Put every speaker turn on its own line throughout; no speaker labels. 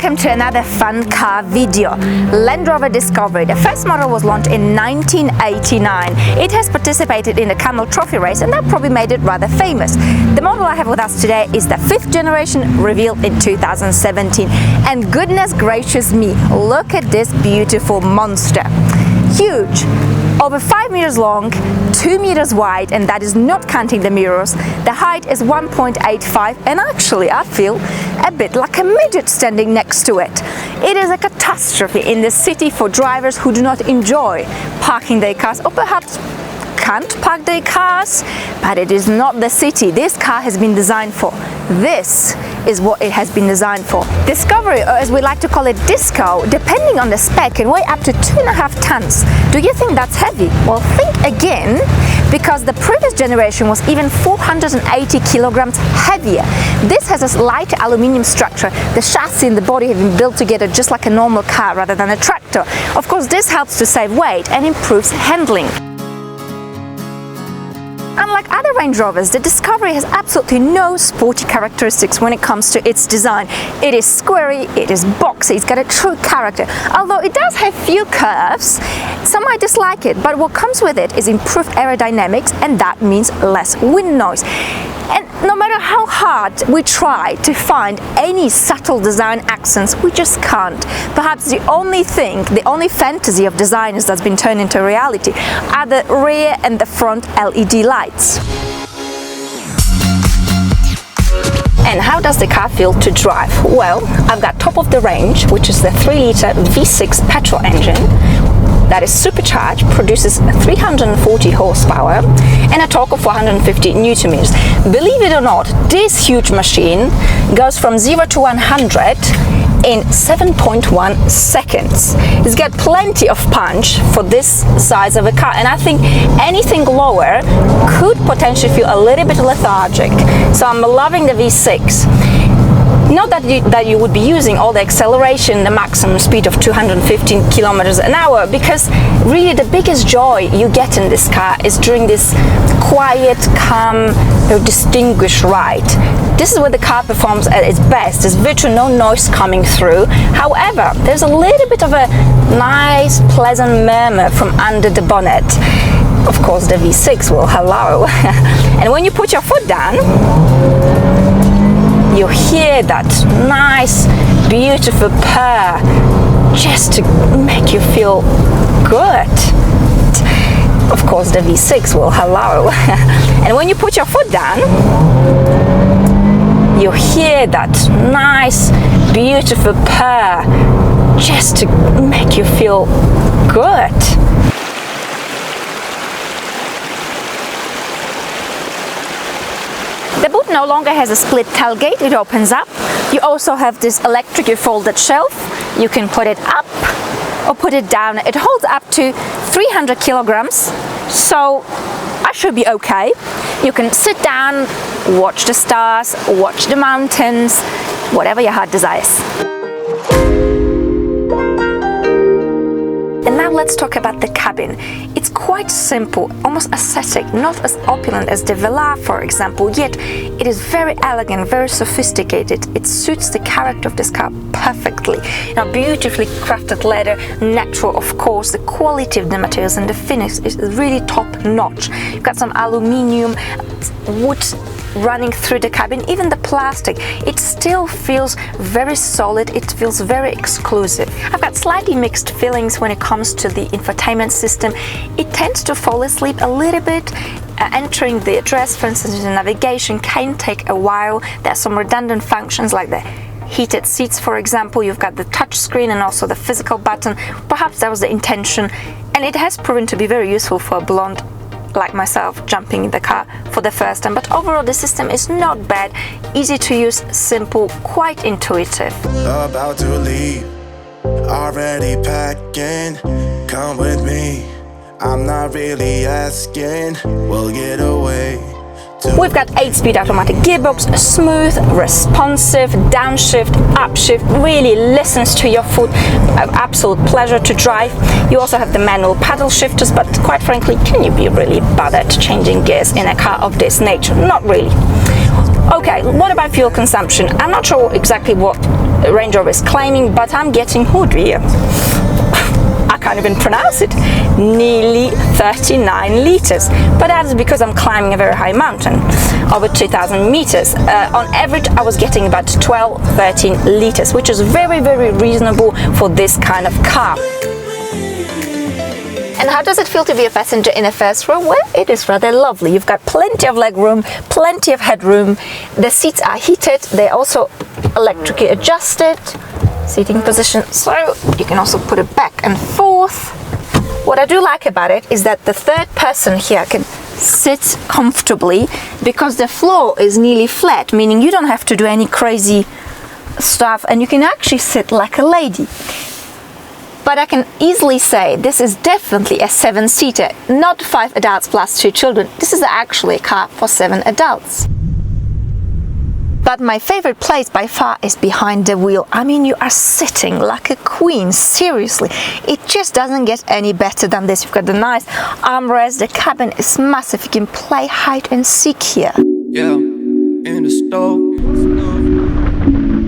Welcome to another fun car video. Land Rover Discovery. The first model was launched in 1989. It has participated in the Camel Trophy race and that probably made it rather famous. The model I have with us today is the 5th generation, revealed in 2017. And goodness gracious me, look at this beautiful monster. Huge. Over 5 meters long, 2 meters wide, and that is not counting the mirrors. The height is 1.85, and actually I feel a bit like a midget standing next to it. It is a catastrophe in the city for drivers who do not enjoy parking their cars, or perhaps can't park their cars, but it is not the city this car has been designed for. This is what it has been designed for. Discovery, or as we like to call it, Disco, depending on the spec, can weigh up to 2.5 tons. Do you think that's heavy? Well, think again, because the previous generation was even 480 kilograms heavier. This has a light aluminium structure. The chassis and the body have been built together just like a normal car rather than a tractor. Of course, this helps to save weight and improves handling. Unlike other Range Rovers, the Discovery has absolutely no sporty characteristics when it comes to its design. It is squarey, it is boxy, it's got a true character. Although it does have few curves, some might dislike it, but what comes with it is improved aerodynamics, and that means less wind noise. And no matter how hard we try to find any subtle design accents, we just can't. Perhaps the only fantasy of designers that's been turned into reality are the rear and the front LED lights. And how does the car feel to drive? Well, I've got top of the range, which is the 3-liter V6 petrol engine that is supercharged, produces 340 horsepower and a torque of 450 newton meters. Believe it or not, this huge machine goes from 0 to 100 in 7.1 seconds. It's got plenty of punch for this size of a car, and I think anything lower could potentially feel a little bit lethargic. So I'm loving the V6. Not that you would be using all the acceleration, the maximum speed of 215 kilometers an hour, because really the biggest joy you get in this car is during this quiet, calm, distinguished ride. This is where the car performs at its best. There's virtually no noise coming through. However, there's a little bit of a nice, pleasant murmur from under the bonnet. Of course, the V6 will hello. And when you put your foot down, you hear that nice, beautiful purr, just to make you feel good. Of course, the V6 will hello. And when you put your foot down, you hear that nice, beautiful purr, just to make you feel good. The boot no longer has a split tailgate, it opens up. You also have this electric folded shelf. You can put it up or put it down. It holds up to 300 kilograms, so I should be okay. You can sit down, watch the stars, watch the mountains, whatever your heart desires. And now let's talk about the cabin. It's quite simple, almost aesthetic, not as opulent as the Velar, for example, yet it is very elegant, very sophisticated. It suits the character of this car perfectly. Beautifully crafted leather, natural, of course. The quality of the materials and the finish is really top-notch. You've got some aluminium, wood running through the cabin, even the plastic. It still feels very solid, it feels very exclusive. I've got slightly mixed feelings when it comes to the infotainment system. It tends to fall asleep a little bit. Entering the address, for instance, the navigation can take a while. There are some redundant functions like the heated seats, for example. You've got the touch screen and also the physical button. Perhaps that was the intention, and it has proven to be very useful for a blonde like myself jumping in the car for the first time. But overall the system is not bad, easy to use, simple, quite intuitive.
About to leave, already packing, come with me, I'm not really asking, we'll get away.
We've got 8-speed automatic gearbox, smooth, responsive, downshift, upshift, really listens to your foot, an absolute pleasure to drive. You also have the manual paddle shifters, but quite frankly, can you be really bothered changing gears in a car of this nature? Not really. Okay, what about fuel consumption? I'm not sure exactly what Range Rover is claiming, but I'm getting hood here. I can't even pronounce it. Nearly 39 liters. But that is because I'm climbing a very high mountain, over 2,000 meters. On average, I was getting about 12-13 liters, which is very, very reasonable for this kind of car. And how does it feel to be a passenger in a first row? Well, it is rather lovely. You've got plenty of legroom, plenty of headroom. The seats are heated. They're also electrically adjusted. Seating position, so you can also put it back and forth. What I do like about it is that the third person here can sit comfortably because the floor is nearly flat, meaning you don't have to do any crazy stuff and you can actually sit like a lady. But I can easily say this is definitely a 7-seater, not 5 adults plus 2 children. This is actually a car for 7 adults. But my favorite place by far is behind the wheel. I mean, you are sitting like a queen, seriously. It just doesn't get any better than this. You've got the nice armrest, the cabin is massive. You can play hide and seek here.
Yeah, in the stove,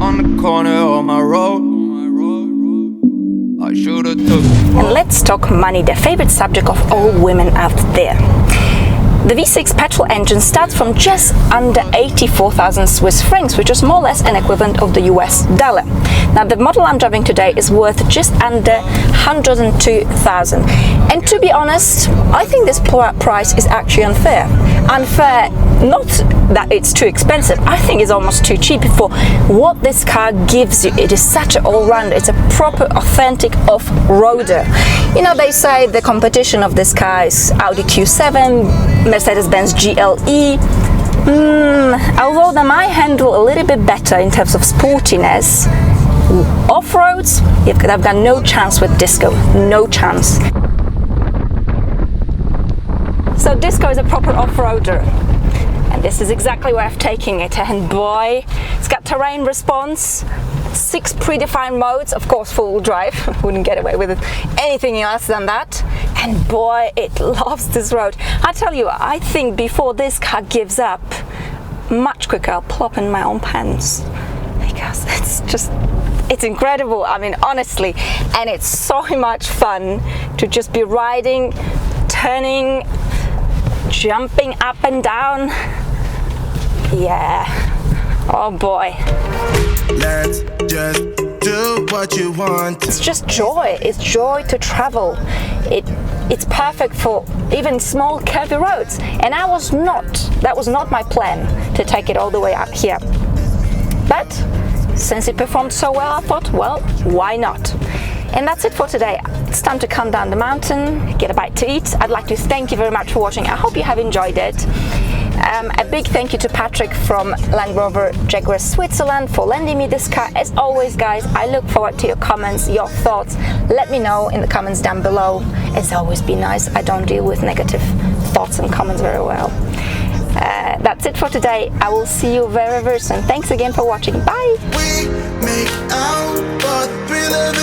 on the corner of my road. I should have took.
And let's talk money, the favorite subject of all women out there. The V6 petrol engine starts from just under 84,000 Swiss francs, which is more or less an equivalent of the US dollar. Now, the model I'm driving today is worth just under 102,000. And to be honest, I think this price is actually unfair. Unfair, not that it's too expensive, I think it's almost too cheap for what this car gives you. It is such an all-rounder, it's a proper, authentic off-roader. You know, they say the competition of this car is Audi Q7, Mercedes-Benz GLE. Although they might handle a little bit better in terms of sportiness, off-roads, they've got no chance with Disco, no chance. So Disco is a proper off-roader, and this is exactly where I've taken it. And boy, it's got terrain response, 6 predefined modes, of course full drive, wouldn't get away with anything else than that. And boy, it loves this road. I tell you, I think before this car gives up, much quicker I'll plop in my own pants, because it's incredible. I mean, honestly, and it's so much fun to just be riding, turning, jumping up and down. Yeah, oh boy.
Let's just do what you want.
It's just joy. It's joy to travel. It's perfect for even small curvy roads. And that was not my plan to take it all the way up here. But since it performed so well, I thought, well, why not? And that's it for today. It's time to come down the mountain, get a bite to eat. I'd like to thank you very much for watching. I hope you have enjoyed it. A big thank you to Patrick from Land Rover Jaguar Switzerland for lending me this car. As always, guys, I look forward to your comments, your thoughts. Let me know in the comments down below. It's always be nice. I don't deal with negative thoughts and comments very well. That's it for today. I will see you very, very soon. Thanks again for watching. Bye.
We make out, but we live